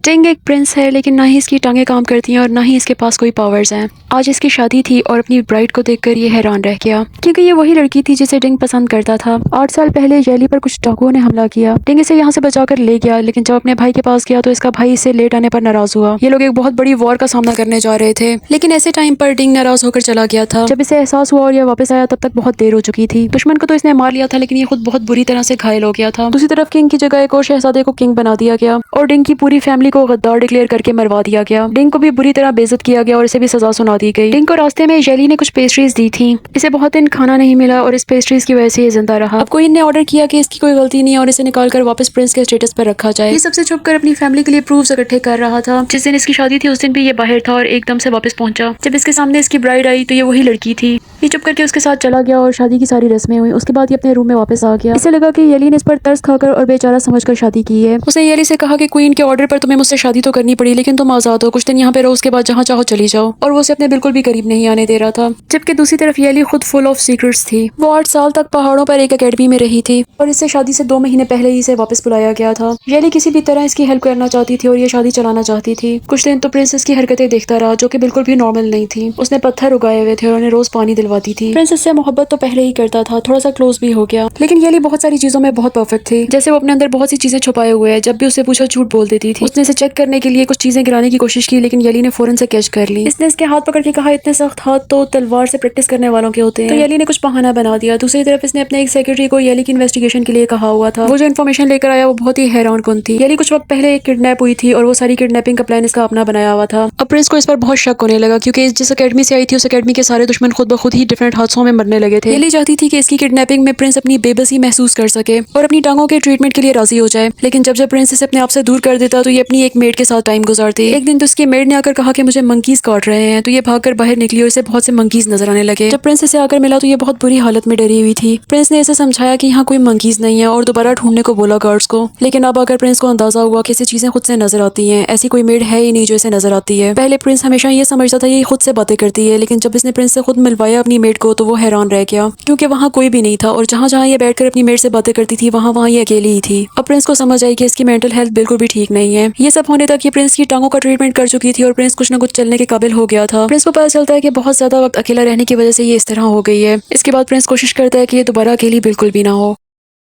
टिंग एक प्रिंस है, लेकिन ना ही इसकी टांगें काम करती हैं और ना ही इसके पास कोई पावर्स हैं। आज इसकी शादी थी और अपनी ब्राइड को देखकर ये हैरान रह गया, क्योंकि ये वही लड़की थी जिसे टिंग पसंद करता था। 8 साल पहले येली पर कुछ डाकुओं ने हमला किया। टिंग इसे यहाँ से बचाकर ले गया, लेकिन जब अपने भाई के पास गया तो इसका भाई इसे लेट आने पर नाराज हुआ। ये लोग एक बहुत बड़ी वॉर का सामना करने जा रहे थे, लेकिन ऐसे टाइम पर टिंग नाराज होकर चला गया था। जब इसे एहसास हुआ और यह वापस आया तब तक बहुत देर हो चुकी थी। दुश्मन को तो इसने मार लिया था, लेकिन ये खुद बहुत बुरी तरह से घायल हो गया था। दूसरी तरफ किंग की जगह एक और शहजादे को किंग बना दिया गया और टिंग की पूरी फैमिली को गद्दार डिक्लेयर करके मरवा दिया गया। टिंग को भी बुरी तरह बेइज्जत किया गया और इसे भी सजा सुना दी गई। टिंग को रास्ते में येली ने कुछ पेस्ट्रीज दी थी। इसे बहुत दिन खाना नहीं मिला और इस पेस्ट्रीज की वजह से ये जिंदा रहा। अब कोई ने ऑर्डर किया कि इसकी कोई गलती नहीं है और इसे निकालकर वापस प्रिंस के स्टेटस पर रखा जाए। ये सबसे छुपकर अपनी फैमिली के लिए प्रूफ्स इकट्ठे कर रहा था। जिस दिन इसकी शादी थी उस दिन भी ये बाहर था और एकदम से वापस पहुंचा। जब इसके सामने इसकी ब्राइड आई तो ये वही लड़की थी। ये चुप करके उसके साथ चला गया और शादी की सारी रस्में हुई। उसके बाद ये अपने रूम में वापस आ गया। इसे लगा कि येली ने इस पर तरस खाकर और बेचारा समझकर शादी की है। उसने येली से कहा कि क्वीन के ऑर्डर पर तुम्हें मुझसे शादी तो करनी पड़ी, लेकिन तुम आजाद हो, कुछ दिन यहाँ पे रहो, उसके बाद जहाँ चाहो चली जाओ। और वो उसे अपने बिल्कुल भी करीब नहीं आने दे रहा था। जबकि दूसरी तरफ येली खुद फुल ऑफ सीक्रेट्स थी। वो 8 साल तक पहाड़ों पर एक अकेडमी में रही थी और इससे शादी से 2 महीने पहले ही इसे वापस बुलाया गया था। येली किसी भी तरह इसकी हेल्प करना चाहती थी और ये शादी चलाना चाहती थी। कुछ दिन तो प्रिंसेस की हरकतें देखता रहा, जो कि बिल्कुल भी नॉर्मल नहीं थी। उसने पत्थर उगाए हुए थे और उन्हें रोज पानी दिलवाती थी। प्रिंसेस से मोहब्बत तो पहले ही करता था, थोड़ा सा क्लोज भी हो गया। लेकिन येली बहुत सारी चीजों में बहुत परफेक्ट थी। जैसे वो अपने अंदर बहुत सी चीजें छुपाए हुए है, जब भी उसे पूछा झूठ बोल देती थी। उसने इसे चेक करने के लिए कुछ चीजें गिराने की कोशिश की, लेकिन येली ने फौरन से कैच कर ली। इसने इसके हाथ पकड़ के कहा, इतने सख्त हाथ तो तलवार से प्रैक्टिस करने वालों के होते हैं। तो येली ने कुछ बहाना बना दिया। दूसरी तरफ इसने अपने एक सेक्रेटरी को येली की इन्वेस्टिगेशन के लिए कहा हुआ था। वो जो इन्फॉर्मेशन लेकर आया वो बहुत ही हैरान कुन थी। येली कुछ वक्त पहले एक किडनैप हुई थी और वो सारी किडनैपिंग का प्लान इसका अपना बनाया हुआ था। अब प्रिंस को इस पर बहुत शक होने लगा, क्योंकि जिस अकेडमी से आई थी उस अकेडमी के सारे दुश्मन खुद ब खुद ही डिफरेंट हादसों में मरने लगे थे। येली चाहती थी कि इसकी किडनैपिंग में प्रिंस अपनी बेबसी महसूस कर सके और अपनी टांगों के ट्रीटमेंट के लिए राजी हो जाए। लेकिन जब जब प्रिंस इसे अपने आप से दूर कर देता तो ये अपनी एक मेड के साथ टाइम गुजारती। एक दिन तो उसकी मेड ने आकर कहा कि मुझे मंकीज काट रहे हैं, तो ये भागकर बाहर निकली और इसे बहुत से मंकीज नजर आने लगे। जब प्रिंस इसे आकर मिला तो ये बहुत बुरी हालत में डरी हुई थी। प्रिंस ने इसे समझाया कि यहाँ कोई मंकीज नहीं है और दोबारा ढूंढने को बोला गार्ड्स को। लेकिन अब आकर प्रिंस को अंदाजा हुआ कि ऐसी चीजें खुद से नजर आती हैं, ऐसी कोई मेड है ही नहीं जो इसे नजर आती है। पहले प्रिंस हमेशा ये समझता था ये खुद से बातें करती है, लेकिन जब इसने प्रिंस से खुद मिलवाया अपनी मेड को तो वो हैरान रह गया, क्योंकि वहाँ कोई भी नहीं था और जहाँ जहाँ ये बैठकर अपनी मेड से बातें करती थी वहाँ ये अकेली ही थी। अब प्रिंस को समझ आई कि इसकी मेंटल हेल्थ बिल्कुल भी ठीक नहीं है। ये सब होने तक ये प्रिंस की टांगों का ट्रीटमेंट कर चुकी थी और प्रिंस कुछ न कुछ चलने के काबिल हो गया था। प्रिंस को पता चलता है कि बहुत ज्यादा वक्त अकेला रहने की वजह से ये इस तरह हो गई है। इसके बाद प्रिंस कोशिश करता है कि ये दोबारा अकेली बिल्कुल भी ना हो।